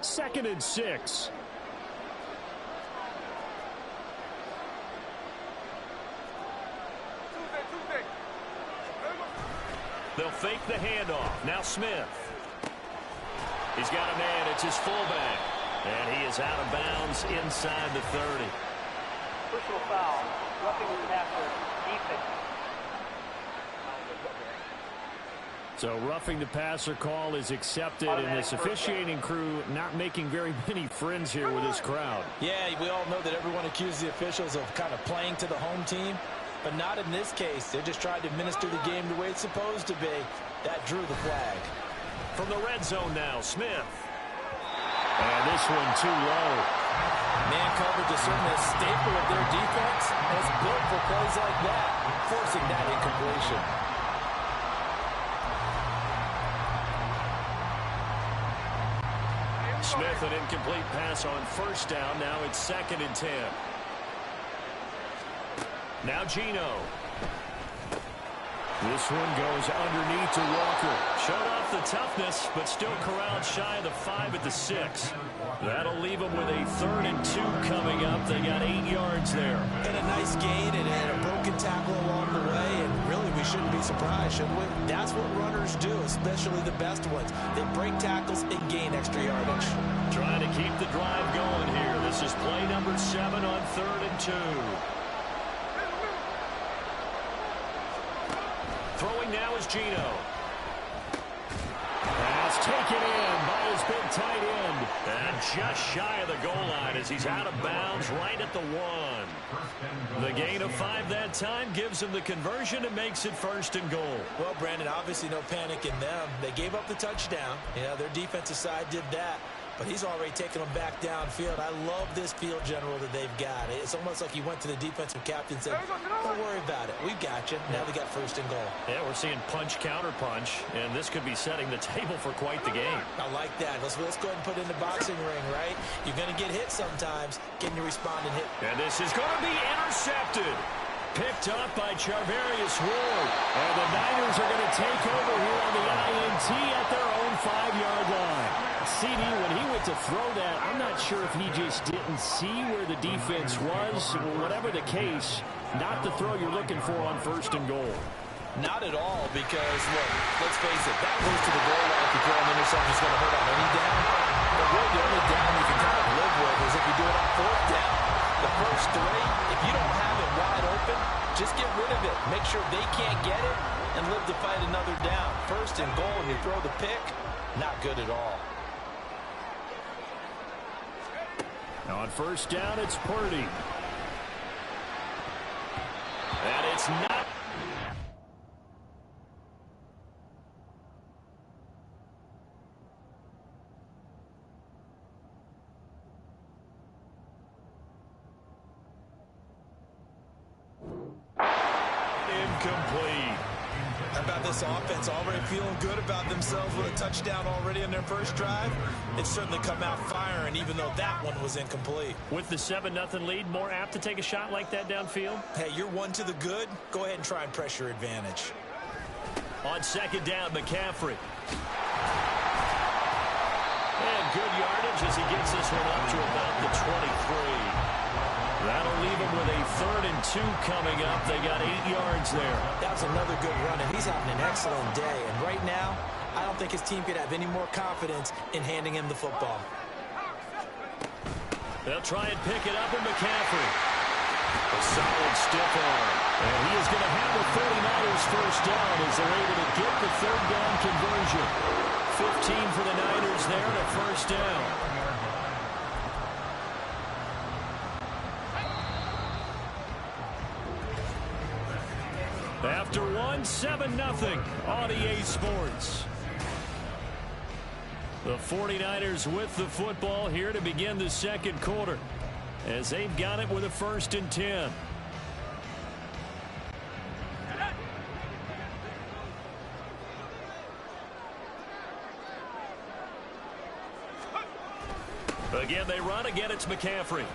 2nd and 6. They'll fake the handoff. Now Smith. He's got a man. It's his fullback. And he is out of bounds inside the 30. Personal foul. Roughing the passer. Defense. So roughing the passer call is accepted, and this officiating crew not making very many friends here with this crowd. Yeah, we all know that everyone accuses the officials of kind of playing to the home team, but not in this case. They're just trying to administer the game the way it's supposed to be. That drew the flag. From the red zone now, Smith. And this one too low. Man coverage is certainly a staple of their defense, and it's built for plays like that, forcing that incompletion. Smith, an incomplete pass on 1st down. Now it's 2nd and 10. Now Geno. This one goes underneath to Walker. Showed off the toughness, but still corralled shy of the 5 at the 6. That'll leave them with a 3rd and 2 coming up. They got 8 yards there. And a nice gain and a broken tackle along the way, and really we shouldn't be surprised, should we? That's what runners do, especially the best ones. They break tackles and gain extra yardage. Trying to keep the drive going here. This is play number 7 on 3rd and 2. Throwing now is Geno. Pass taken in by his big tight end. And just shy of the goal line as he's out of bounds right at the 1. The gain of 5 that time gives him the conversion and makes it 1st and goal. Well, Brandon, obviously no panic in them. They gave up the touchdown. Yeah, their defensive side did that. But he's already taken them back downfield. I love this field general that they've got. It's almost like he went to the defensive captain and said, don't worry about it. We've got you. Now they got 1st and goal. Yeah, we're seeing punch, counter punch, and this could be setting the table for quite the game. I like that. Let's go ahead and put it in the boxing ring, right? You're going to get hit sometimes. Can you respond and hit? And this is going to be intercepted. Picked up by Charvarius Ward. And the Niners are going to take over here on the INT at their own 5-yard line. CD, when he went to throw that, I'm not sure if he just didn't see where the defense was. Whatever the case, not the throw you're looking for on 1st and goal. Not at all, because, look, let's face it, that goes to the goal line. If you throw an interception, it's going to hurt on any down. But really, the only down you can kind of live with is if you do it on 4th down. The first 3, if you don't have it wide open, just get rid of it. Make sure they can't get it and live to fight another down. 1st and goal, and you throw the pick, not good at all. On 1st down, it's Purdy. And it's not. Incomplete. How about this offense already feeling good about themselves with a touchdown already in their first drive? It's certainly come out firing, even though that one was incomplete. With the 7-0 lead, more apt to take a shot like that downfield? Hey, you're 1 to the good. Go ahead and try and press your advantage. On 2nd down, McCaffrey. And good yardage as he gets this one up to about the 23. That'll leave him with a 3rd and 2 coming up. They got 8 yards there. That was another good run, and he's having an excellent day. And right now, I don't think his team could have any more confidence in handing him the football. They'll try and pick it up with McCaffrey. A solid stiff arm. And he is going to have the 49ers 1st down as they're able to get the 3rd down conversion. 15 for the Niners there and a 1st down. After 7-0 on EA Sports. The 49ers with the football here to begin the 2nd quarter as they've got it with a 1st and 10. Again, they run. Again, it's McCaffrey.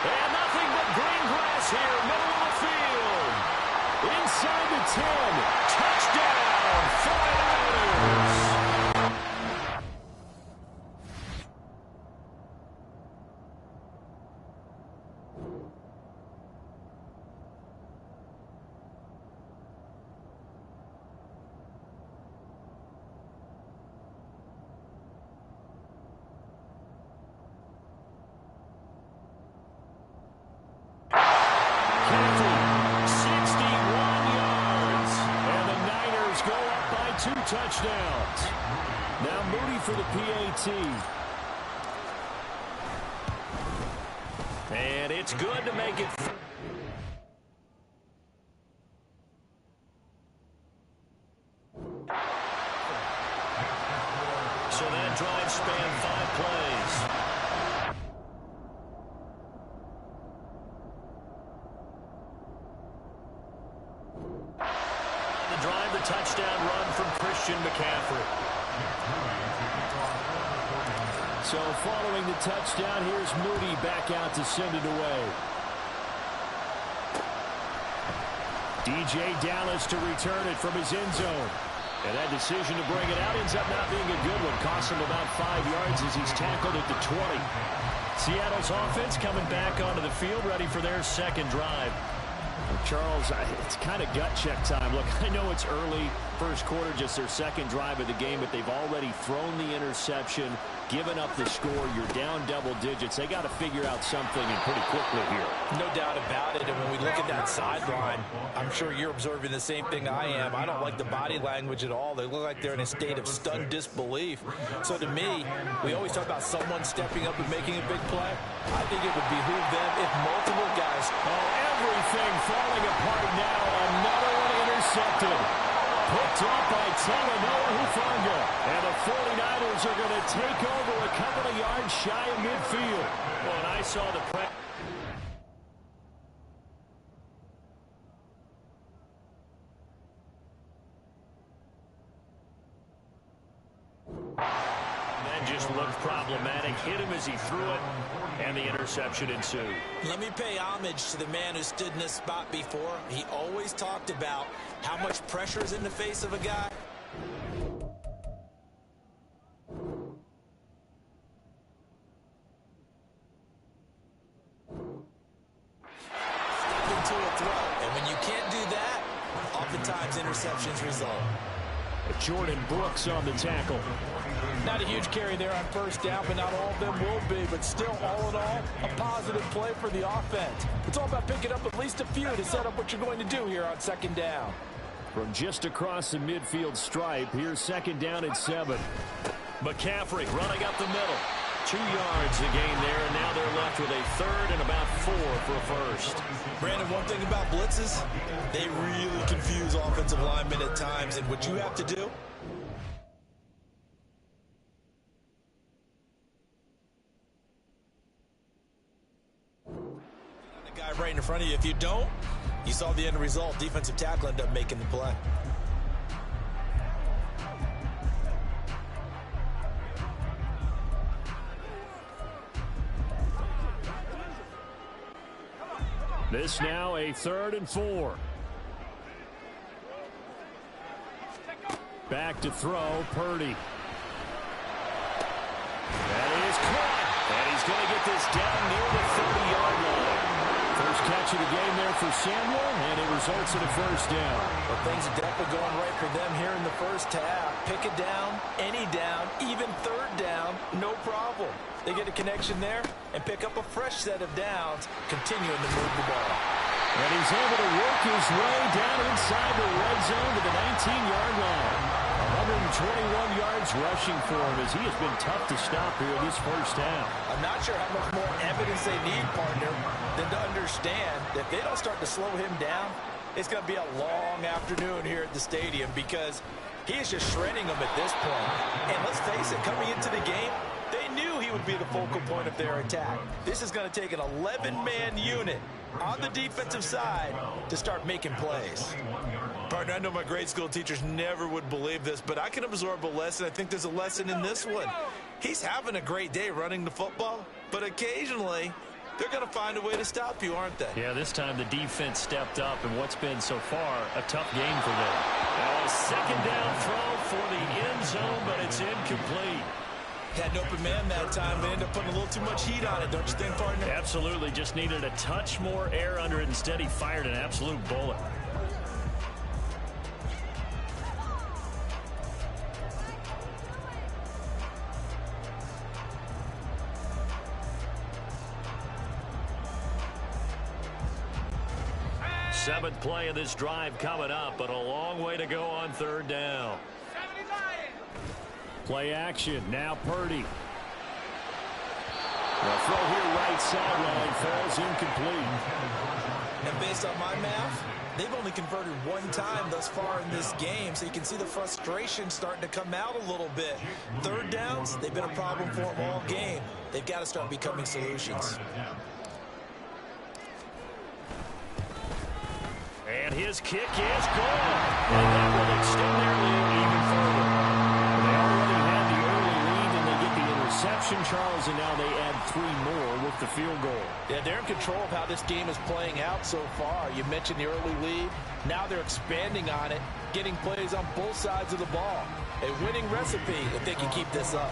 And nothing but green grass here, middle of the field. Inside the 10. Touchdown, 49ers. Moody for the PAT. And it's good to make it. So that drive spanned 5 plays. The drive, the touchdown run from Christian McCaffrey. So following the touchdown, here's Moody back out to send it away. DJ Dallas to return it from his end zone. And that decision to bring it out ends up not being a good one. Costs him about 5 yards as he's tackled at the 20. Seattle's offense coming back onto the field, ready for their second drive. Charles, it's kind of gut check time. Look, I know it's early, first quarter, just their second drive of the game, but they've already thrown the interception, given up the score. You're down double digits. They got to figure out something, and pretty quickly here. No doubt about it. And when we look at that sideline, I'm sure you're observing the same thing I am. I don't like the body language at all. They look like they're in a state of stunned disbelief. So to me, we always talk about someone stepping up and making a big play. I think it would behoove them if multiple guys. Everything falling apart now. Another one intercepted. Picked off by Talanoa Hufanga. And the 49ers are going to take over a couple of yards shy of midfield. Well, and I saw the press. That just looked problematic. Hit him as he threw it, and the interception ensued. Let me pay homage to the man who stood in this spot before. He always talked about how much pressure is in the face of a guy. Step into a throw, and when you can't do that, oftentimes interceptions result. Jordan Brooks on the tackle. Not a huge carry there on first down, but not all of them will be. But still, all in all, a positive play for the offense. It's all about picking up at least a few to set up what you're going to do here on second down. From just across the midfield stripe, here's second down at 7. McCaffrey running up the middle. 2 yards the gain there, and now they're left with a third and about 4 for a first. Brandon, one thing about blitzes, they really confuse offensive linemen at times, and what you have to do, the guy right in front of you. If you don't, you saw the end result. Defensive tackle ended up making the play. This now a 3rd and 4. Back to throw, Purdy. That is caught. And he's going to get this down near the 30-yard line. First catch of the game there for Samuel, and it results in a first down. Well, things are definitely going right for them here in the first half. Pick it down, any down, even third down, no problem. They get a connection there and pick up a fresh set of downs, continuing to move the ball. And he's able to work his way down inside the red zone to the 19-yard line. 121 yards rushing for him as he has been tough to stop here in this first half. I'm not sure how much more evidence they need, partner, than to understand that if they don't start to slow him down, it's going to be a long afternoon here at the stadium because he is just shredding them at this point. And let's face it, coming into the game, they knew he would be the focal point of their attack. This is going to take an 11-man unit on the defensive side to start making plays. Partner, I know my grade school teachers never would believe this, but I can absorb a lesson. I think there's a lesson in this one. He's having a great day running the football, but occasionally they're going to find a way to stop you, aren't they? Yeah, this time the defense stepped up, and what's been so far a tough game for them. Now a second down throw for the end zone, but it's incomplete. Had an open man that time. They ended up putting a little too much heat on it, don't you think, partner? Absolutely. Just needed a touch more air under it. Instead, he fired an absolute bullet. Seventh play of this drive coming up, but a long way to go on third down. Play action. Now Purdy. The throw here right sideline falls incomplete. And based on my math, they've only converted one time thus far in this game, so you can see the frustration starting to come out a little bit. Third downs, they've been a problem for them all game. They've got to start becoming solutions. And his kick is good. And that will extend their lead even further. They already had the early lead, and they get the interception, Charles, and now they add 3 more with the field goal. Yeah, they're in control of how this game is playing out so far. You mentioned the early lead. Now they're expanding on it, getting plays on both sides of the ball. A winning recipe if they can keep this up.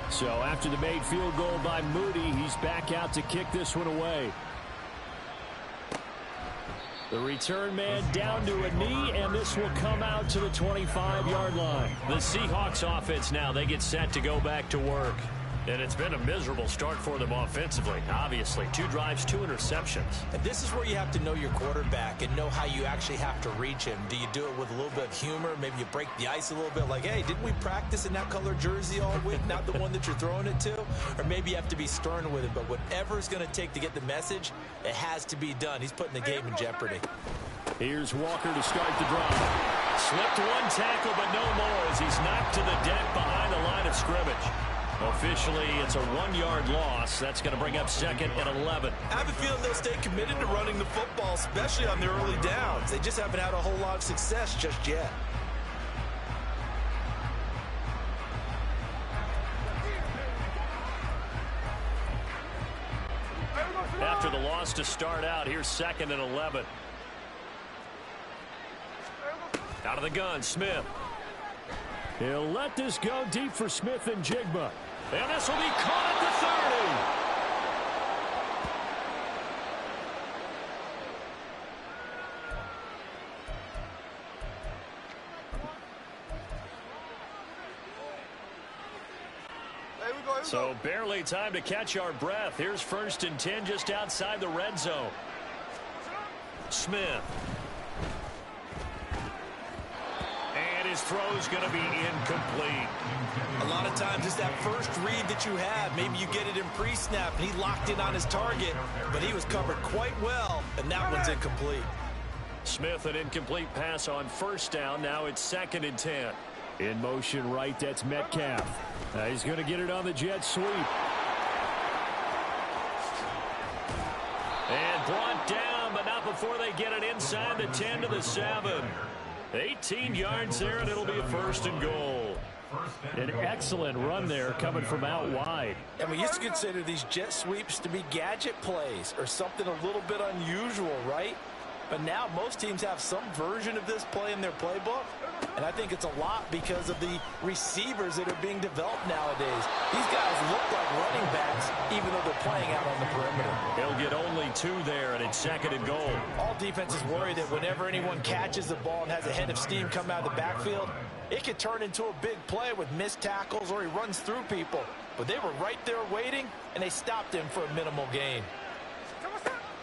So after the made field goal by Moody, he's back out to kick this one away. The return man down to a knee, and this will come out to the 25-yard line. The Seahawks offense now, they get set to go back to work. And it's been a miserable start for them offensively, obviously. 2 drives, 2 interceptions. And this is where you have to know your quarterback and know how you actually have to reach him. Do you do it with a little bit of humor? Maybe you break the ice a little bit like, hey, didn't we practice in that color jersey all week, not the one that you're throwing it to? Or maybe you have to be stern with him. But whatever it's going to take to get the message, it has to be done. He's putting the game in jeopardy. Here's Walker to start the drive. Slipped one tackle, but no more as he's knocked to the deck behind the line of scrimmage. Officially, it's a 1-yard loss. That's going to bring up 2nd and 11. I have a feeling they'll stay committed to running the football, especially on their early downs. They just haven't had a whole lot of success just yet. After the loss to start out, here's 2nd and 11. Out of the gun, Smith. He'll let this go deep for Smith and Jigba. And this will be caught at the 30. So barely time to catch our breath. Here's 1st and 10 just outside the red zone. Smith. And his throw's going to be incomplete. A lot of times it's that first read that you have. Maybe you get it in pre-snap, and he locked in on his target, but he was covered quite well, and that one's incomplete. Smith, an incomplete pass on 1st down. Now it's 2nd and 10. In motion right, that's Metcalf. He's going to get it on the jet sweep. And brought down, but not before they get it inside the 10 to the 7. 18 yards there, and it'll be a 1st and goal. An excellent run there coming from out wide. And we used to consider these jet sweeps to be gadget plays or something a little bit unusual, right? But now most teams have some version of this play in their playbook. And I think it's a lot because of the receivers that are being developed nowadays. These guys look like running backs even though they're playing out on the perimeter. They'll get only 2 there, and it's 2nd and goal. All defenses worry that whenever anyone catches the ball and has a head of steam come out of the backfield, it could turn into a big play with missed tackles or he runs through people. But they were right there waiting, and they stopped him for a minimal gain.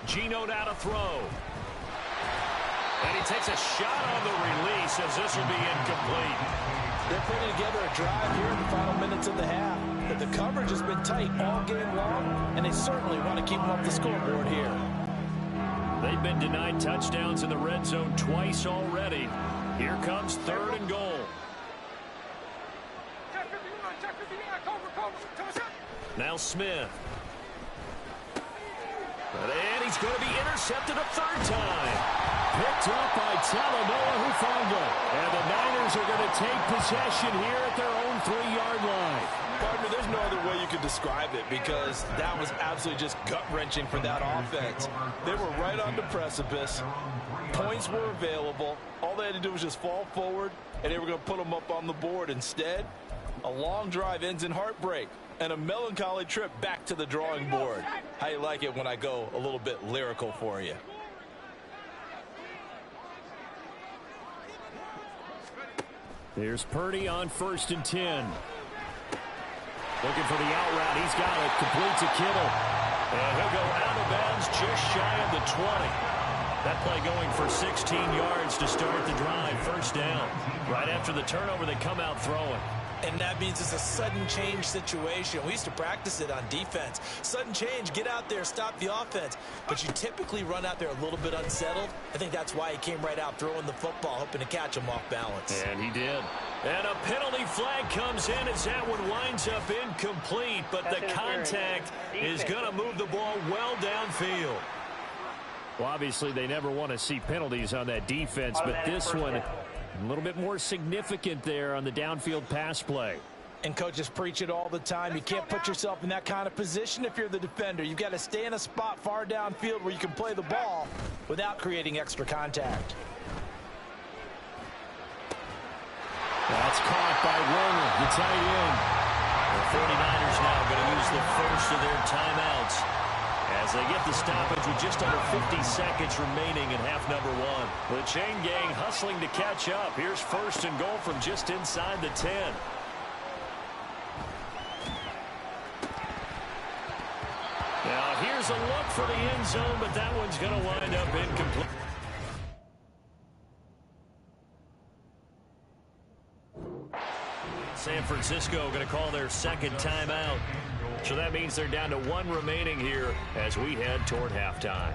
Geno now to throw. And he takes a shot on the release as this will be incomplete. They're putting together a drive here in the final minutes of the half. But the coverage has been tight all game long, and they certainly want to keep them off the scoreboard here. They've been denied touchdowns in the red zone twice already. Here comes 3rd and goal. Now Smith. And he's going to be intercepted a 3rd time. Picked up by Talanoa Hufanga. And the Niners are going to take possession here at their own 3-yard line. Partner, there's no other way you could describe it because that was absolutely just gut-wrenching for that offense. They were right on the precipice. Points were available. All they had to do was just fall forward, and they were going to put them up on the board. Instead, a long drive ends in heartbreak and a melancholy trip back to the drawing board. How you like it when I go a little bit lyrical for you? There's Purdy on 1st and 10. Looking for the out route. He's got it. Complete to Kittle. And he'll go out of bounds just shy of the 20. That play going for 16 yards to start the drive. First down. Right after the turnover, they come out throwing. And that means it's a sudden change situation. We used to practice it on defense. Sudden change, get out there, stop the offense. But you typically run out there a little bit unsettled. I think that's why he came right out throwing the football, hoping to catch him off balance. And he did. And a penalty flag comes in as that one winds up incomplete. But the contact is going to move the ball well downfield. Well, obviously, they never want to see penalties on that defense, but this one a little bit more significant there on the downfield pass play. And coaches preach it all the time. You can't put yourself in that kind of position if you're the defender. You've got to stay in a spot far downfield where you can play the ball without creating extra contact. That's caught by Warner, the tight end. The 49ers now going to use the first of their timeouts as they get the stoppage with just under 50 seconds remaining in half number one. The chain gang hustling to catch up. Here's first and goal from just inside the 10. Now here's a look for the end zone, but that one's going to wind up incomplete. San Francisco going to call their second timeout. So that means they're down to one remaining here as we head toward halftime.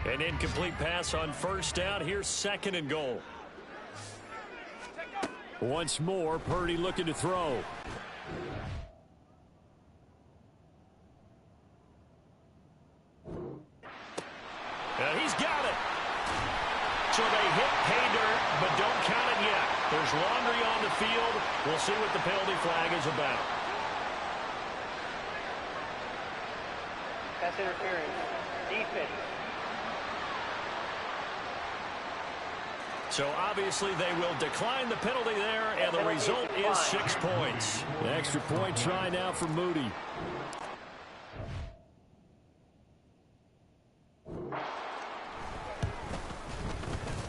An incomplete pass on first down. Here's second and goal. Once more, Purdy looking to throw. He's got it. So they hit pay dirt, but don't count it yet. There's laundry on the field. We'll see what the penalty flag is about. Pass interference. Defense. So obviously they will decline the penalty there, and the result is 6 points. The extra point try now for Moody.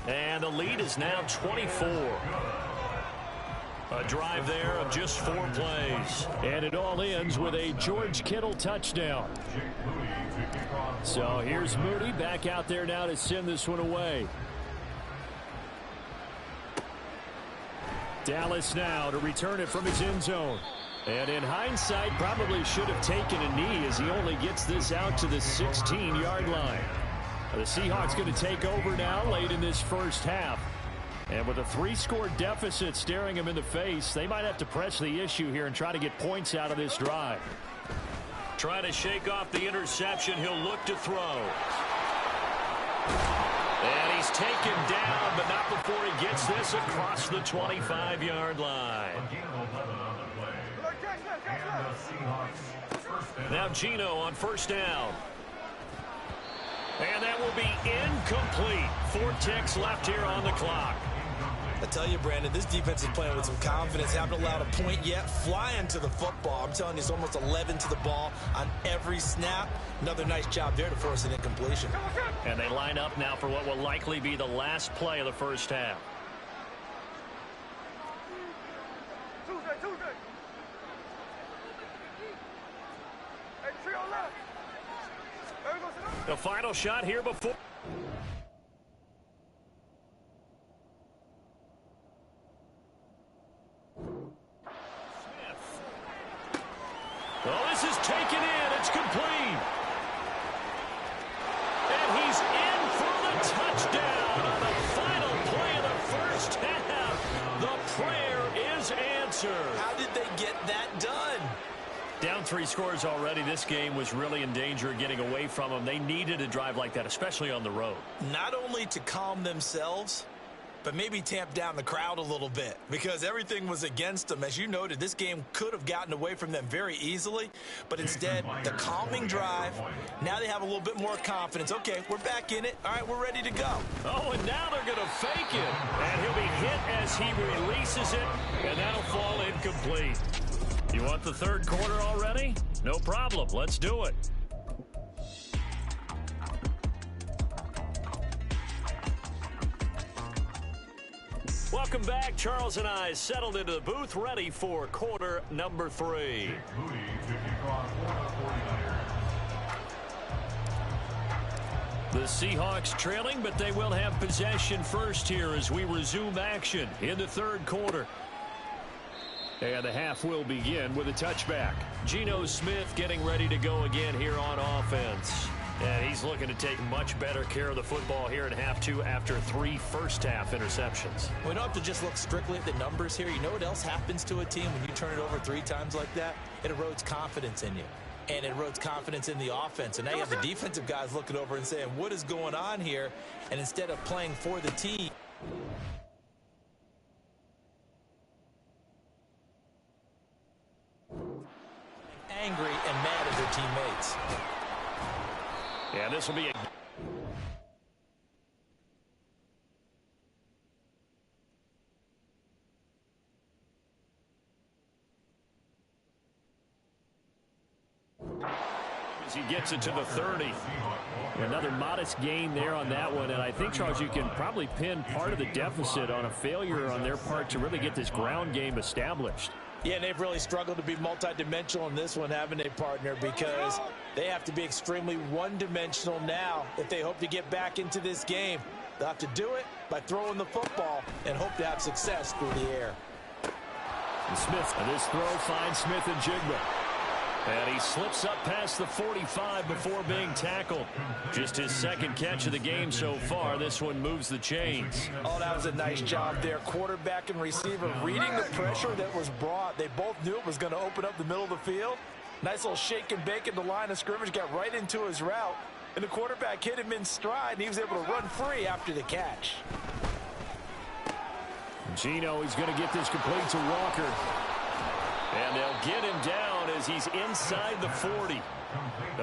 And the lead is now 24. A drive there of just 4 plays. And it all ends with a George Kittle touchdown. So here's Moody back out there now to send this one away. Dallas now to return it from his end zone. And in hindsight, probably should have taken a knee as he only gets this out to the 16-yard line. The Seahawks going to take over now late in this first half. And with a 3-score deficit staring him in the face, they might have to press the issue here and try to get points out of this drive. Trying to shake off the interception. He'll look to throw. And he's taken down, but not before he gets this across the 25-yard line. Now Geno on first down. And that will be incomplete. 4 ticks left here on the clock. I tell you, Brandon, this defense is playing with some confidence. Haven't allowed a point yet. Flying to the football. I'm telling you, it's almost 11 to the ball on every snap. Another nice job there to force an incompletion. And they line up now for what will likely be the last play of the first half. The final shot here before. Well, this is taken in. It's complete. And he's in for the touchdown on the final play of the first half. The prayer is answered. How did they get that done? Down 3 scores already. This game was really in danger of getting away from them. They needed a drive like that, especially on the road. Not only to calm themselves, but maybe tamp down the crowd a little bit because everything was against them. As you noted, this game could have gotten away from them very easily, but instead, the calming drive, now they have a little bit more confidence. Okay, we're back in it. All right, we're ready to go. Oh, and now they're going to fake it. And he'll be hit as he releases it, and that'll fall incomplete. You want the third quarter already? No problem. Let's do it. Welcome back. Charles and I settled into the booth, ready for quarter number 3. The Seahawks trailing, but they will have possession first here as we resume action in the third quarter. And the half will begin with a touchback. Geno Smith getting ready to go again here on offense. And he's looking to take much better care of the football here in half 2 after 3 first-half interceptions. We don't have to just look strictly at the numbers here. You know what else happens to a team when you turn it over 3 times like that? It erodes confidence in you. And it erodes confidence in the offense. And now you have the defensive guys looking over and saying, what is going on here? And instead of playing for the team, angry and mad at their teammates. Yeah, this will be a... as he gets it to the 30. Another modest gain there on that one, and I think, Charles, you can probably pin part of the deficit on a failure on their part to really get this ground game established. Yeah, and they've really struggled to be multidimensional in this one, haven't they, partner? Because they have to be extremely one-dimensional now if they hope to get back into this game. They'll have to do it by throwing the football and hope to have success through the air. And Smith, and this throw finds Smith and Jigba. And he slips up past the 45 before being tackled. Just his second catch of the game so far. This one moves the chains. Oh, that was a nice job there. Quarterback and receiver reading the pressure that was brought. They both knew it was going to open up the middle of the field. Nice little shake and bake at the line of scrimmage. Got right into his route. And the quarterback hit him in stride, and he was able to run free after the catch. Geno is going to get this complete to Walker. And they'll get him down as he's inside the 40.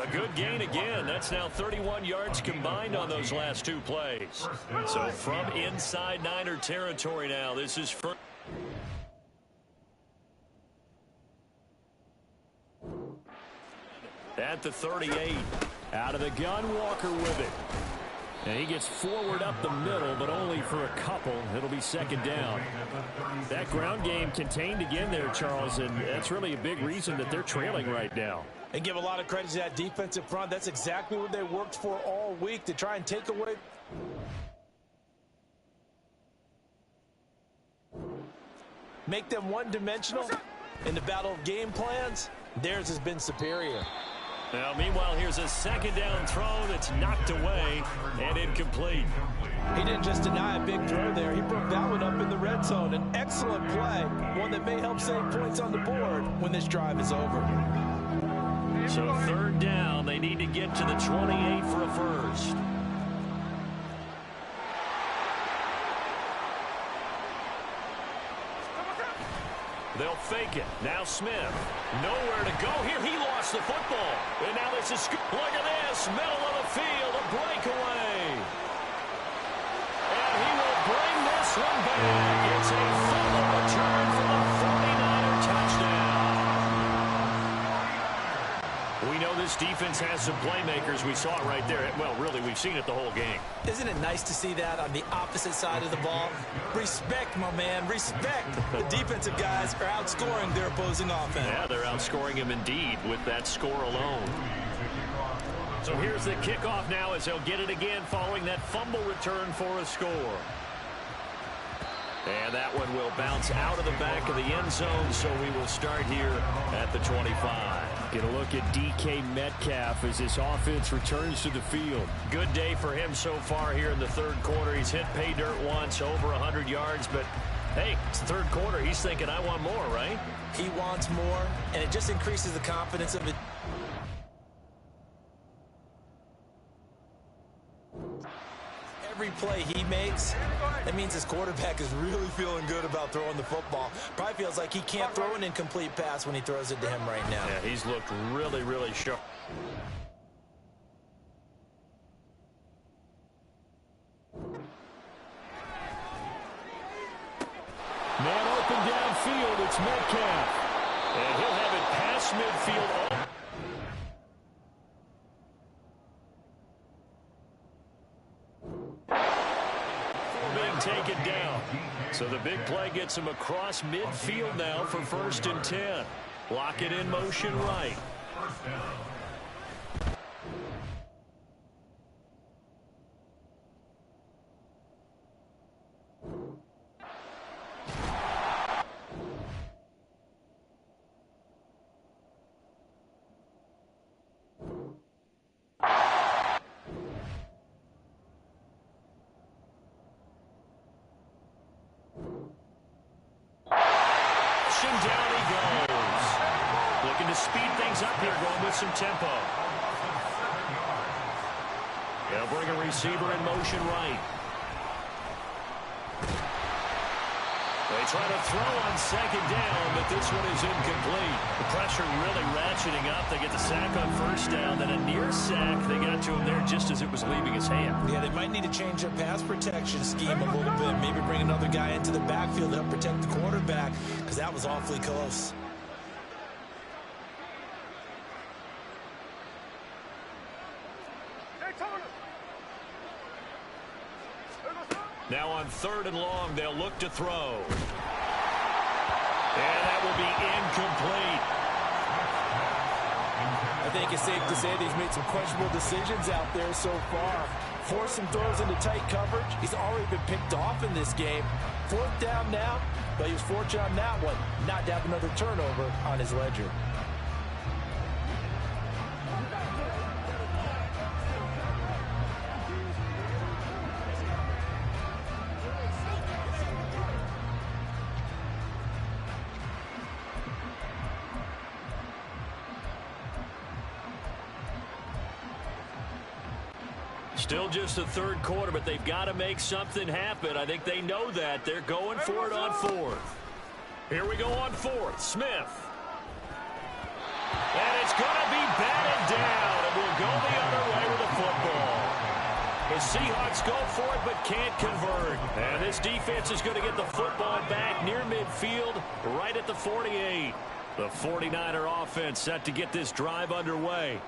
A good gain again. That's now 31 yards combined on those last 2 plays. So from inside Niner territory now, this is first. At the 38. Out of the gun, Walker with it. And he gets forward up the middle, but only for a couple. It'll be second down. That ground game contained again there, Charles, and that's really a big reason that they're trailing right now. And give a lot of credit to that defensive front. That's exactly what they worked for all week, to try and take away. Make them one-dimensional. In the battle of game plans, theirs has been superior. Now, meanwhile, here's a second down throw that's knocked away and incomplete. He didn't just deny a big throw there. He broke that one up in the red zone. An excellent play, one that may help save points on the board when this drive is over. So third down, they need to get to the 28 for a first. They'll fake it. Now Smith. Nowhere to go here. He lost the football. And now this is... Look at this. Middle of the field. A breakaway. And he will bring this one back. It's a fumble return for the 49er touchdown. We know this defense has some playmakers. We saw it right there. Well, really, we've seen it the whole game. Isn't it nice to see that on the opposite side of the ball? Respect, my man, respect. The defensive guys are outscoring their opposing offense. Yeah, they're outscoring him indeed with that score alone. So here's the kickoff now as they'll get it again following that fumble return for a score. And that one will bounce out of the back of the end zone, so we will start here at the 25. Get a look at DK Metcalf as this offense returns to the field. Good day for him so far here in the third quarter. He's hit pay dirt once, over 100 yards, but hey, it's the third quarter. He's thinking, I want more, right? He wants more, and it just increases the confidence of it. Every play he makes, that means his quarterback is really feeling good about throwing the football. Probably feels like he can't throw an incomplete pass when he throws it to him right now. Yeah, he's looked really, really sharp. Man open downfield, it's Metcalf. And he'll have it past midfield. Being taken down. So the big play gets him across midfield now for 1st and 10. Lock it in motion right. Down he goes. Looking to speed things up here, going with some tempo. They'll bring a receiver in motion right. They try to throw on 2nd down, but this one is incomplete. The pressure really ratcheting up. They get the sack on 1st down, then a near sack. They got to him there just as it was leaving his hand. Yeah, they might need to change their pass protection scheme a little bit. Maybe bring another guy into the backfield to help protect the quarterback, because that was awfully close. Now on 3rd and long, they'll look to throw. And that will be incomplete. I think it's safe to say that he's made some questionable decisions out there so far. Forced some throws into tight coverage. He's already been picked off in this game. 4th down now, but he was fortunate on that one not to have another turnover on his ledger. Still just the 3rd quarter, but they've got to make something happen. I think they know that. They're going for it on 4th. Here we go on 4th. Smith. And it's going to be batted down, and we'll go the other way with the football. The Seahawks go for it, but can't convert. And this defense is going to get the football back near midfield, right at the 48. The 49er offense set to get this drive underway.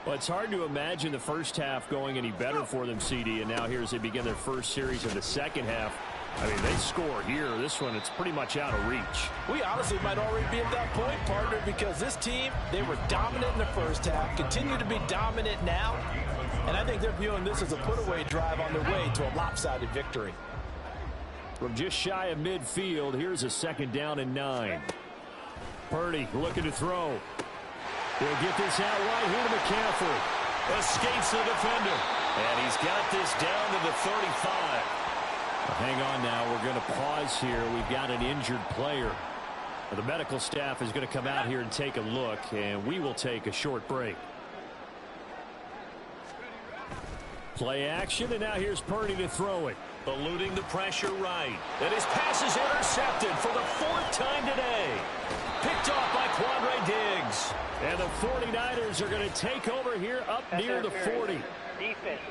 Well, it's hard to imagine the first half going any better for them, CD, and now here as they begin their first series of the second half. I mean, they score here. This one, it's pretty much out of reach. We honestly might already be at that point, partner, because this team, they were dominant in the first half, continue to be dominant now, and I think they're viewing this as a put-away drive on their way to a lopsided victory. From just shy of midfield, here's a 2nd down and 9. Purdy looking to throw. He'll get this out wide here to McCaffrey. Escapes the defender. And he's got this down to the 35. Hang on now. We're going to pause here. We've got an injured player. The medical staff is going to come out here and take a look, and we will take a short break. Play action, and now here's Purdy to throw it. Eluding the pressure right. And his pass is intercepted for the 4th time today. Picked off by Quandre Diggs. And the 49ers are going to take over here up near the 40. Defense.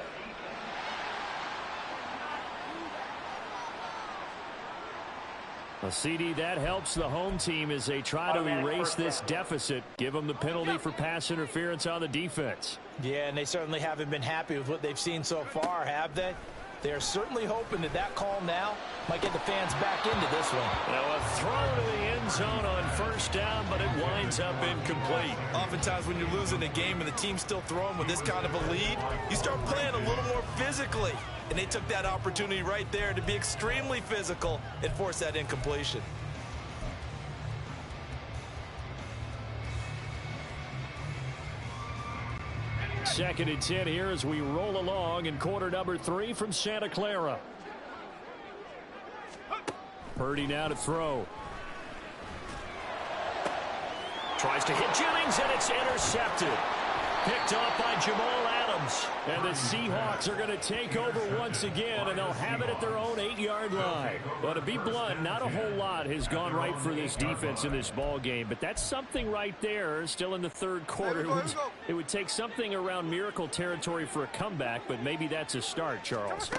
A CD that helps the home team as they try to erase this deficit. Give them the penalty for pass interference on the defense. Yeah, and they certainly haven't been happy with what they've seen so far, have they? They're certainly hoping that that call now might get the fans back into this one. Now a throw to the end zone on 1st down, but it winds up incomplete. Oftentimes when you're losing a game and the team's still throwing with this kind of a lead, you start playing a little more physically. And they took that opportunity right there to be extremely physical and force that incompletion. Second and 10 here as we roll along in quarter number 3 from Santa Clara. Purdy now to throw. Tries to hit Jennings, and it's intercepted. Picked off by Jamal Adams. And the Seahawks are going to take over once again, and they'll have it at their own 8-yard line. Well, to be blunt, not a whole lot has gone right for this defense in this ball game, but that's something right there. Still in the 3rd quarter. It would take something around miracle territory for a comeback, but maybe that's a start, Charles.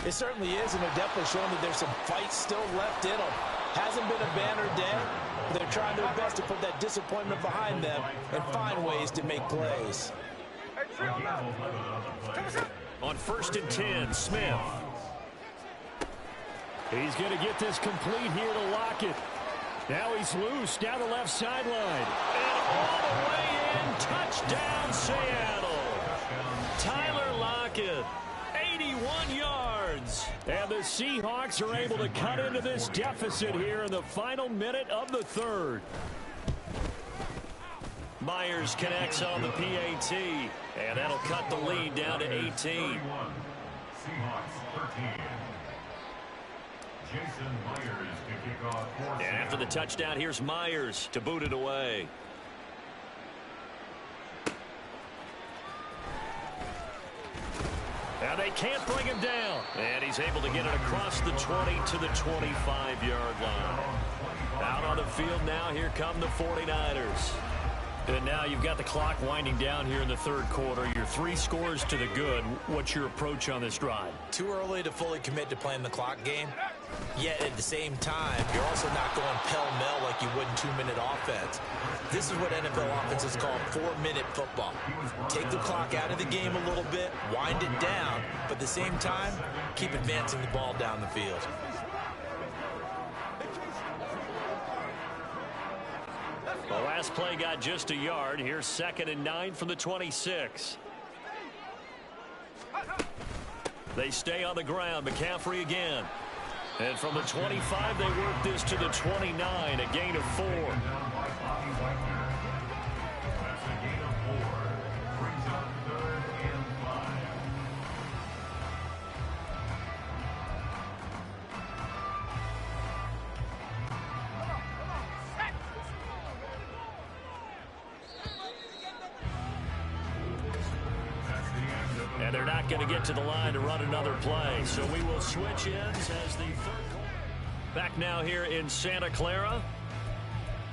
It certainly is, and they're definitely showing that there's some fight still left in them. Hasn't been a banner day. They're trying their best to put that disappointment behind them and find ways to make plays. On 1st and 10, Smith. He's going to get this complete here to Lockett. Now he's loose down the left sideline. And all the way in. Touchdown, Seattle. Tyler Lockett, 81 yards. And the Seahawks are able to cut into this deficit here in the final minute of the third. Myers connects on the PAT. And that'll cut the lead down to 18. Seahawks 13. Jason Myers to kick off for And after the touchdown, here's Myers to boot it away. Now they can't bring him down. And he's able to get it across the 20 to the 25-yard line. Out on the field now, here come the 49ers. And now you've got the clock winding down here in the third quarter. Your 3 scores to the good. What's your approach on this drive? Too early to fully commit to playing the clock game. Yet at the same time, you're also not going pell-mell like you would in 2-minute offense. This is what NFL offenses call 4-minute football. Take the clock out of the game a little bit, wind it down, but at the same time, keep advancing the ball down the field. The last play got just a yard. Here's 2nd and 9 from the 26. They stay on the ground. McCaffrey again. And from the 25, they work this to the 29, a gain of 4. That's a gain of 4. Brings up 3rd and 5. And they're not going to get to the line to run another play. So we will switch ends as the third quarter. Back now here in Santa Clara.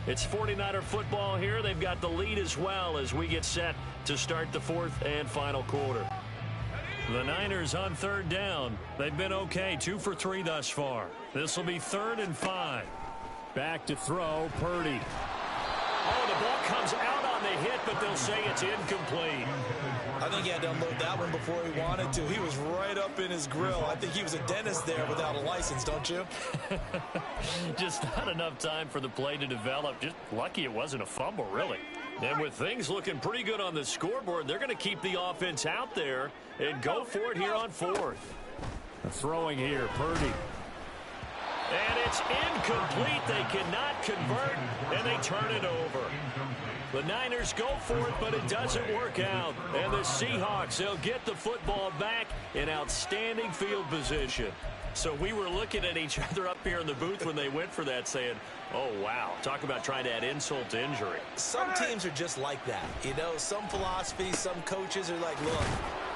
It's 49er football here. They've got the lead as well as we get set to start the 4th and final quarter. The Niners on 3rd down. They've been okay, 2 for 3 thus far. This will be 3rd and 5. Back to throw, Purdy. Oh, the ball comes out on the hit, but they'll say it's incomplete. I think he had to unload that one before he wanted to. He was right up in his grill. I think he was a dentist there without a license, don't you? Just not enough time for the play to develop. Just lucky it wasn't a fumble, really. And with things looking pretty good on the scoreboard, they're going to keep the offense out there and go for it here on 4th. Throwing here, Purdy. And it's incomplete. They cannot convert, and they turn it over. The Niners go for it, but it doesn't work out. And the Seahawks, they'll get the football back in outstanding field position. So we were looking at each other up here in the booth when they went for that saying, oh, wow, talk about trying to add insult to injury. Some teams are just like that. You know, some philosophies, some coaches are like, look,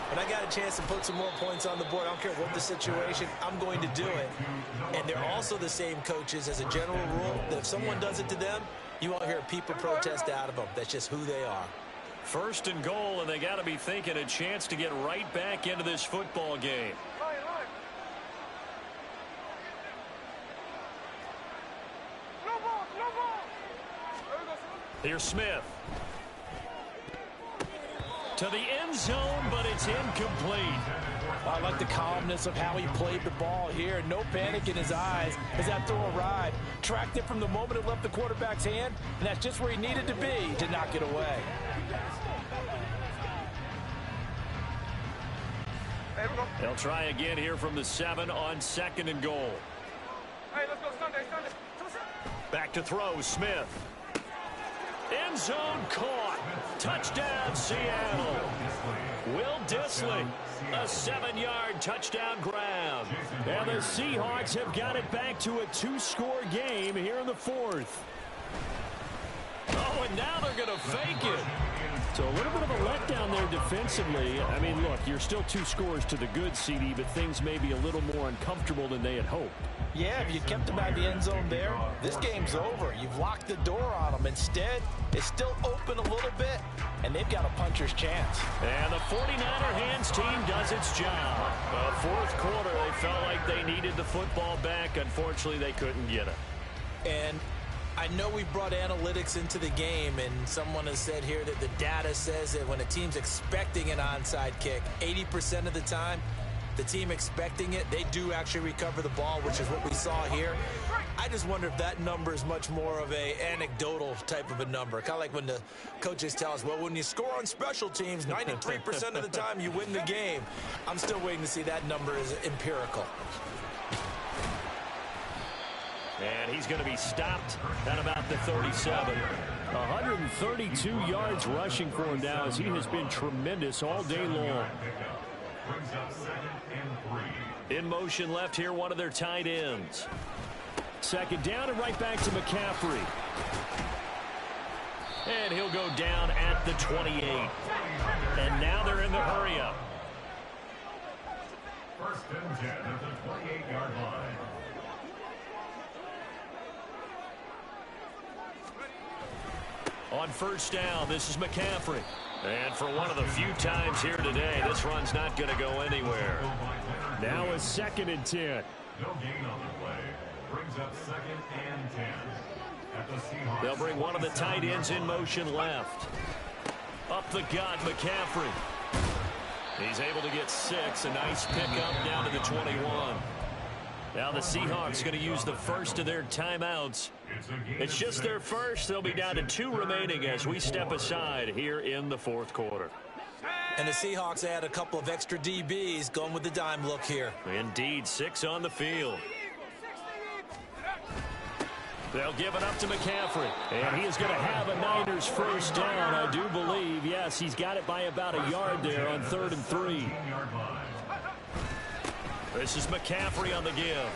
when I got a chance to put some more points on the board, I don't care what the situation, I'm going to do it. And they're also the same coaches as a general rule that if someone does it to them, you won't hear people protest out of them. That's just who they are. 1st and goal, and they got to be thinking a chance to get right back into this football game. Here's Smith. To the end zone, but it's incomplete. I like the calmness of how he played the ball here. No panic in his eyes as that throw arrived. Tracked it from the moment it left the quarterback's hand, and that's just where he needed to be to knock it away. They'll try again here from the 7 on 2nd and goal. Hey, let's go Sunday. Back to throw, Smith. End zone caught. Touchdown, Seattle. Will Dissly, a 7-yard touchdown grab. And the Seahawks have got it back to a 2-score game here in the 4th. Oh, and now they're going to fake it. So a little bit of a letdown there defensively. I mean, look, you're still 2 scores to the good, CD, but things may be a little more uncomfortable than they had hoped. Yeah, if you kept him at the end zone there, this game's over. You've locked the door on them. Instead, it's still open a little bit, and they've got a puncher's chance. And the 49er hands team does its job. 4th quarter, they felt like they needed the football back. Unfortunately, they couldn't get it. And I know we brought analytics into the game, and someone has said here that the data says that when a team's expecting an onside kick, 80% of the time, the team expecting it, they do actually recover the ball, which is what we saw here. I just wonder if that number is much more of a anecdotal type of a number. Kind of like when the coaches tell us, well, when you score on special teams, 93% of the time you win the game. I'm still waiting to see that number is empirical. And he's going to be stopped at about the 37. 132 yards rushing for him now as he has been tremendous all day long. In motion left here, one of their tight ends. Second down and right back to McCaffrey. And he'll go down at the 28. And now they're in the hurry-up. First and 10 at the 28-yard line. On first down, this is McCaffrey. And for one of the few times here today, this run's not going to go anywhere. Now a second and 10. No gain on the play. Brings up second and 10. At the Seahawks. They'll bring one of the tight ends in motion left. Up the gut, McCaffrey. He's able to get 6. A nice pickup down to the 21. Now the Seahawks going to use the first of their timeouts. It's just their first. They'll be down to 2 remaining as we step aside here in the fourth quarter. And the Seahawks add a couple of extra DBs going with the dime look here. Indeed, 6 on the field. They'll give it up to McCaffrey. And he is going to have a Niners first down, I do believe. Yes, he's got it by about a yard there on 3rd and 3. This is McCaffrey on the give.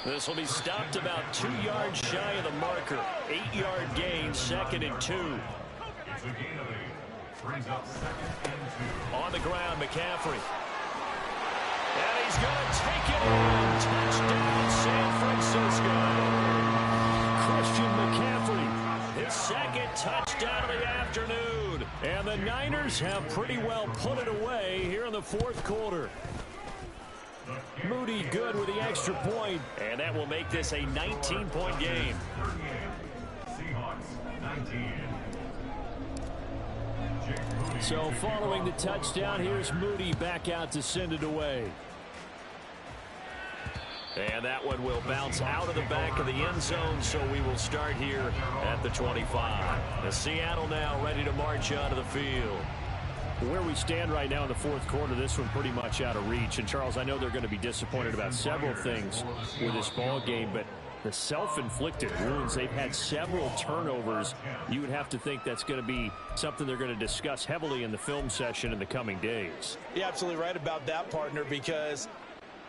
This will be stopped about 2 yards shy of the marker. 8-yard gain, 2nd and 2. It's a gain of 8. Brings up second and 2. On the ground, McCaffrey. And he's going to take it in. Touchdown, San Francisco. Christian McCaffrey, his 2nd touchdown of the afternoon. And the Niners have pretty well put it away here in the fourth quarter. Moody good with the extra point, and that will make this a 19-point game. Seahawks 19. So following the touchdown, here's Moody back out to send it away. And that one will bounce out of the back of the end zone, so we will start here at the 25. The Seattle now ready to march onto the field. Where we stand right now in the fourth quarter, this one pretty much out of reach. And, Charles, I know they're going to be disappointed about several things with this ball game, but the self-inflicted wounds, they've had several turnovers. You would have to think that's going to be something they're going to discuss heavily in the film session in the coming days. You're absolutely right about that, partner, because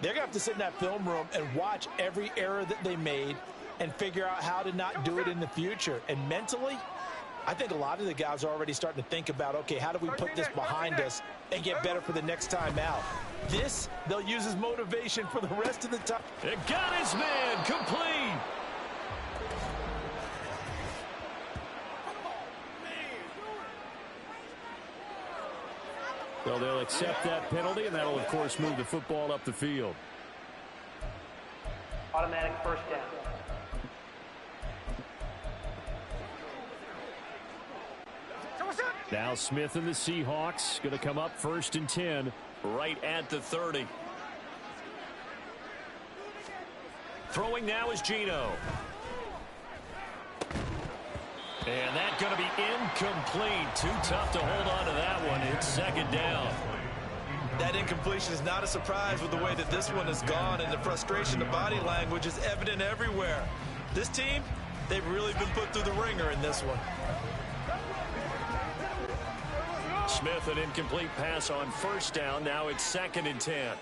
they're going to have to sit in that film room and watch every error that they made and figure out how to not do it in the future. And mentally, I think a lot of the guys are already starting to think about, okay, how do we put this behind us and get better for the next time out? This, they'll use as motivation for the rest of the time. It got his man complete. So they'll accept that penalty, and that'll, of course, move the football up the field. Automatic first down. Now Smith and the Seahawks going to come up 1st and 10 right at the 30. Throwing now is Geno. And that's going to be incomplete. Too tough to hold on to that one. It's 2nd down. That incompletion is not a surprise with the way that this one has gone, and the frustration, the body language is evident everywhere. This team, they've really been put through the ringer in this one. Smith, an incomplete pass on 1st down. Now it's 2nd and 10.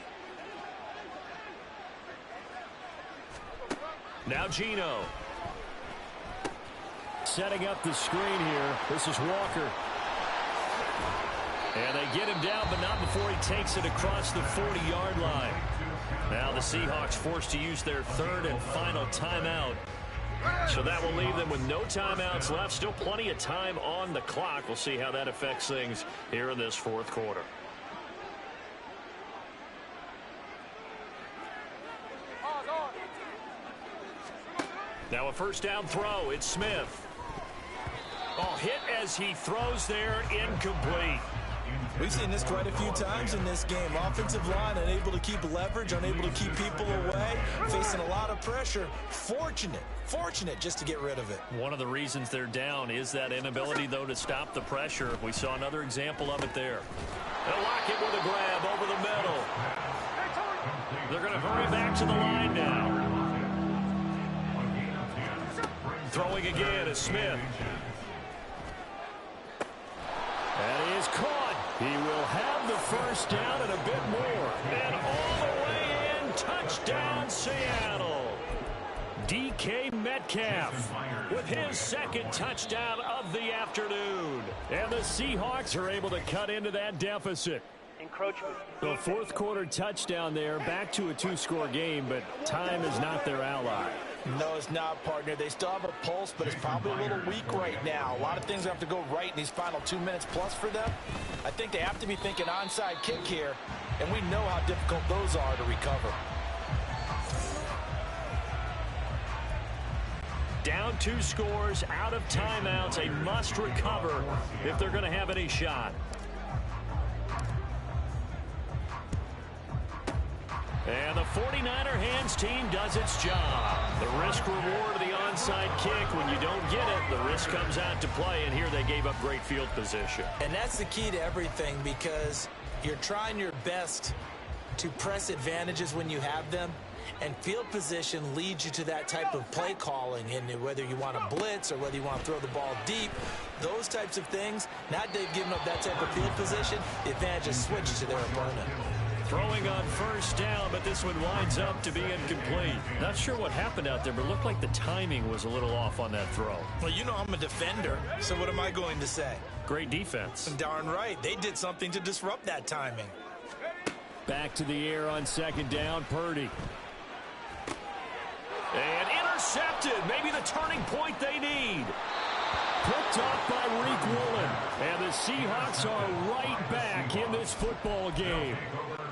Now Geno. Setting up the screen here. This is Walker. And they get him down, but not before he takes it across the 40-yard line. Now the Seahawks forced to use their 3rd and final timeout. So that will leave them with no timeouts left. Still plenty of time on the clock. We'll see how that affects things here in this fourth quarter. Now a 1st down throw. It's Smith. Oh, hit as he throws there. Incomplete. We've seen this quite a few times in this game. Offensive line unable to keep leverage, unable to keep people away, facing a lot of pressure. Fortunate just to get rid of it. One of the reasons they're down is that inability, though, to stop the pressure. We saw another example of it there. They'll lock it with a grab over the middle. They're going to hurry back to the line now. Throwing again is Smith. And he is caught. He will have the first down and a bit more. And all the way in, touchdown Seattle. DK Metcalf with his second touchdown of the afternoon. And the Seahawks are able to cut into that deficit. Encroachment. The fourth quarter touchdown there, back to a two-score game, but time is not their ally. No, it's not, partner. They still have a pulse, but it's probably a little weak right now. A lot of things have to go right in these final 2 minutes plus for them. I think they have to be thinking onside kick here, and we know how difficult those are to recover. Down 2 scores, out of timeouts, a must recover if they're going to have any shot. And the 49er hands team does its job. The risk reward of the onside kick. When you don't get it, the risk comes out to play, and here they gave up great field position. And that's the key to everything, because you're trying your best to press advantages when you have them, and field position leads you to that type of play calling. And whether you want to blitz or whether you want to throw the ball deep, those types of things, now that they've given up that type of field position, the advantage is switched to their opponent. Throwing on first down, but this one winds up to be incomplete. Not sure what happened out there, but it looked like the timing was a little off on that throw. Well, you know I'm a defender, so what am I going to say? Great defense. Darn right. They did something to disrupt that timing. Back to the air on second down, Purdy. And intercepted. Maybe the turning point they need. Picked off by Reek Woolen. And the Seahawks are right back in this football game.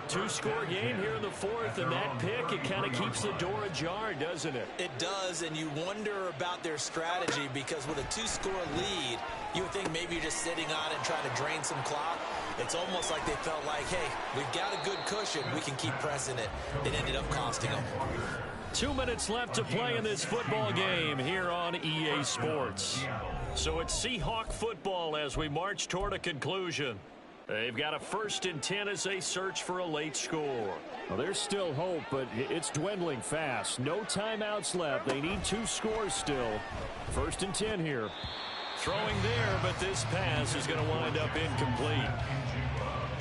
Two-score game here in the fourth, and that pick, it kind of keeps the door ajar, doesn't it? It does, and you wonder about their strategy, because with a 2-score lead, you would think maybe you're just sitting on it and trying to drain some clock. It's almost like they felt like, hey, we've got a good cushion. We can keep pressing it. It ended up costing them. 2 minutes left to play in this football game here on EA Sports. So it's Seahawk football as we march toward a conclusion. They've got a 1st and 10 as they search for a late score. Well, there's still hope, but it's dwindling fast. No timeouts left. They need 2 scores still. 1st and 10 here. Throwing there, but this pass is going to wind up incomplete.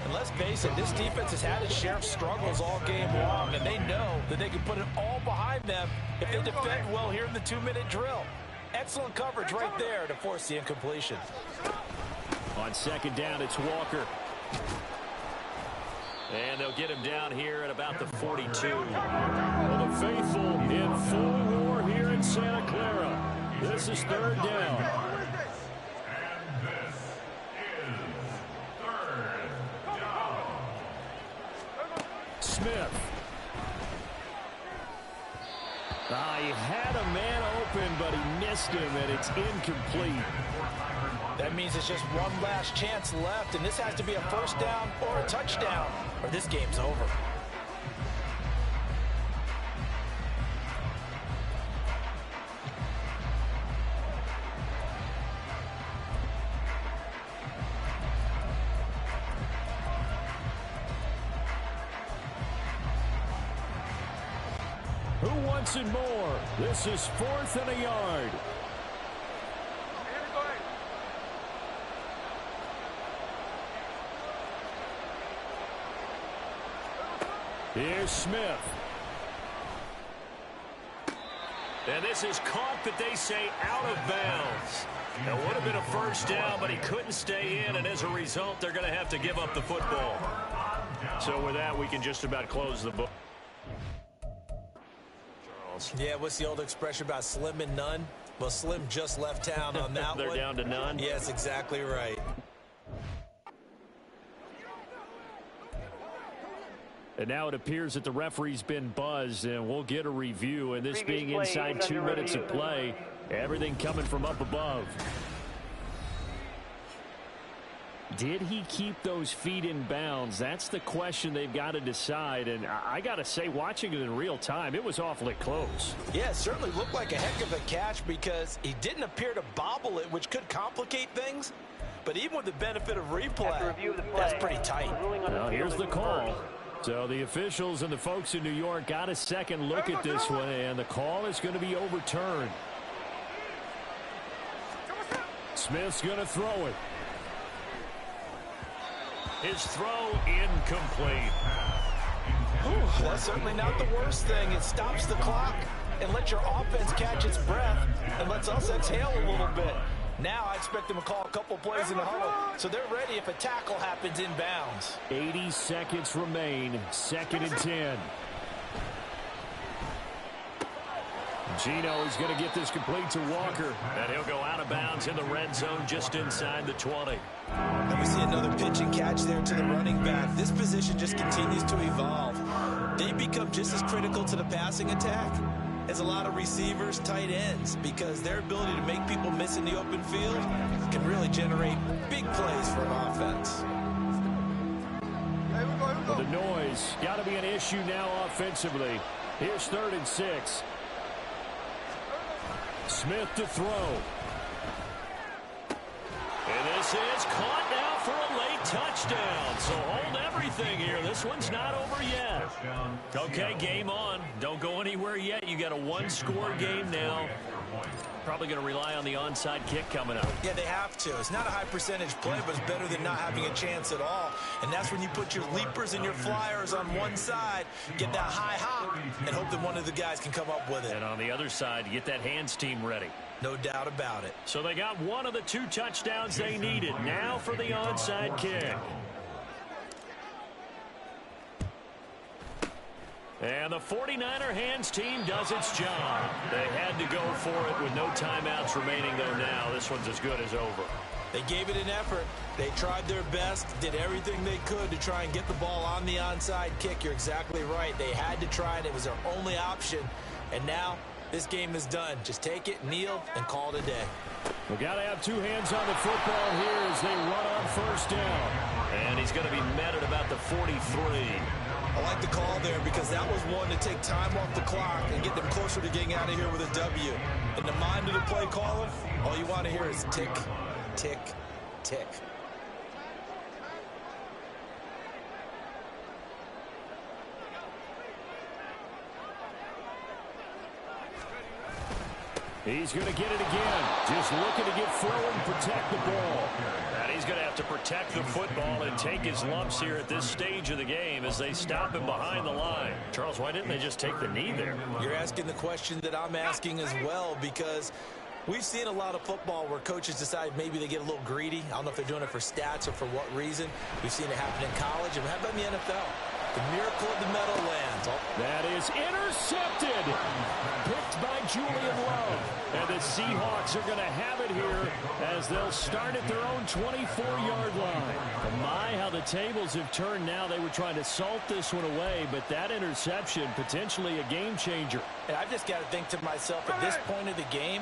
And let's face it, this defense has had its share of struggles all game long, and they know that they can put it all behind them if they defend well here in the 2-minute drill. Excellent coverage right there to force the incompletion. On second down, it's Walker. And they'll get him down here at about the 42. Well, the faithful in full war here in Santa Clara. This is 3rd down. And this is 3rd down. Smith. He had a man open, but he missed him, and it's incomplete. That means it's just one last chance left, and this has to be a 1st down or a touchdown, or this game's over. Who wants it more? This is 4th and a yard. Here's Smith. And this is caught, but they say out of bounds. It would have been a 1st down, but he couldn't stay in, and as a result, they're going to have to give up the football. So with that, we can just about close the book. Charles. Yeah, what's the old expression about slim and none? Well, Slim just left town on that They're one. down to none? Yes, exactly right. And now it appears that the referee's been buzzed, and we'll get a review. And this Previous being play inside is 2 under minutes of review. play, everything coming from up above. Did he keep those feet in bounds? That's the question they've got to decide. And I got to say, watching it in real time, it was awfully close. Yeah, it certainly looked like a heck of a catch because he didn't appear to bobble it, which could complicate things. But even with the benefit of replay, that's pretty tight. Well, here's the call. So the officials and the folks in New York got a second look at this one, and the call is going to be overturned. Smith's going to throw it. His throw incomplete. Ooh, that's certainly not the worst thing. It stops the clock and lets your offense catch its breath and lets us exhale a little bit. Now I expect them to call a couple plays in the huddle, so they're ready if a tackle happens inbounds. 80 seconds remain. 2nd and 10. Gino is going to get this complete to Walker. And he'll go out of bounds in the red zone just inside the 20. And we see another pitch and catch there to the running back. This position just continues to evolve. They become just as critical to the passing attack as a lot of receivers, tight ends, because their ability to make people miss in the open field can really generate big plays for an offense. Well, the noise got to be an issue now offensively. Here's 3rd and 6. Smith to throw. And this is caught now for a late touchdown. So hold everything here. This one's not over yet. Okay, game on. Don't go anywhere yet. You got a one-score game now. Probably going to rely on the onside kick coming up. Yeah, they have to. It's not a high percentage play, but it's better than not having a chance at all. And that's when you put your leapers and your flyers on one side, get that high hop, and hope that one of the guys can come up with it. And on the other side, you get that hands team ready. No doubt about it. So they got one of the 2 touchdowns they needed. Now for the onside kick. And the 49er hands team does its job. They had to go for it with no timeouts remaining, though now. This one's as good as over. They gave it an effort. They tried their best, did everything they could to try and get the ball on the onside kick. You're exactly right. They had to try it. It was their only option. And now this game is done. Just take it, kneel, and call it a day. We got to have 2 hands on the football here as they run on 1st down. And he's going to be met at about the 43. I like the call there because that was one to take time off the clock and get them closer to getting out of here with a W. In the mind of the play caller, all you want to hear is tick, tick, tick. He's going to get it again. Just looking to get forward and protect the ball. And he's going to have to protect the football and take his lumps here at this stage of the game as they stop him behind the line. Charles, why didn't they just take the knee there? You're asking the question that I'm asking as well, because we've seen a lot of football where coaches decide maybe they get a little greedy. I don't know if they're doing it for stats or for what reason. We've seen it happen in college. And how about in the NFL? The miracle of the Meadowlands. That is intercepted. Picked by Julian Love. And the Seahawks are going to have it here as they'll start at their own 24-yard line. My, how the tables have turned now. They were trying to salt this one away, but that interception, potentially a game changer. And I've just got to think to myself, at this point of the game,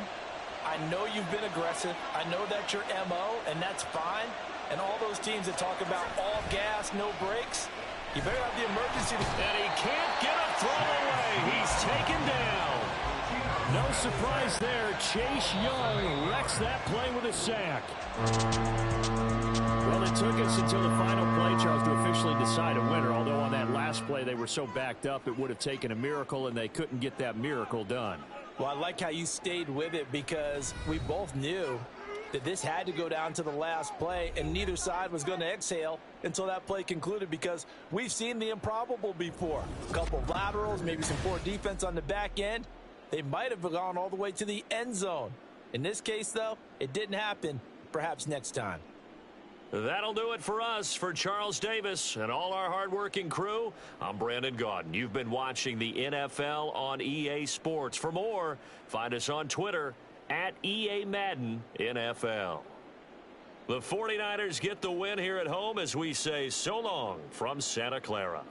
I know you've been aggressive. I know that's your MO, and that's fine. And all those teams that talk about all gas, no brakes, you better have the emergency. And he can't get a throw away. He's taken down. No surprise there. Chase Young wrecks that play with a sack. Well, it took us until the final play, Charles, to officially decide a winner. Although on that last play they were so backed up, it would have taken a miracle, and they couldn't get that miracle done. Well, I like how you stayed with it because we both knew that this had to go down to the last play, and neither side was going to exhale until that play concluded, because we've seen the improbable before. A couple of laterals, maybe some poor defense on the back end. They might have gone all the way to the end zone. In this case, though, it didn't happen. Perhaps next time. That'll do it for us. For Charles Davis and all our hardworking crew, I'm Brandon Gaudin. You've been watching the NFL on EA Sports. For more, find us on Twitter at EA Madden NFL. The 49ers get the win here at home as we say so long from Santa Clara.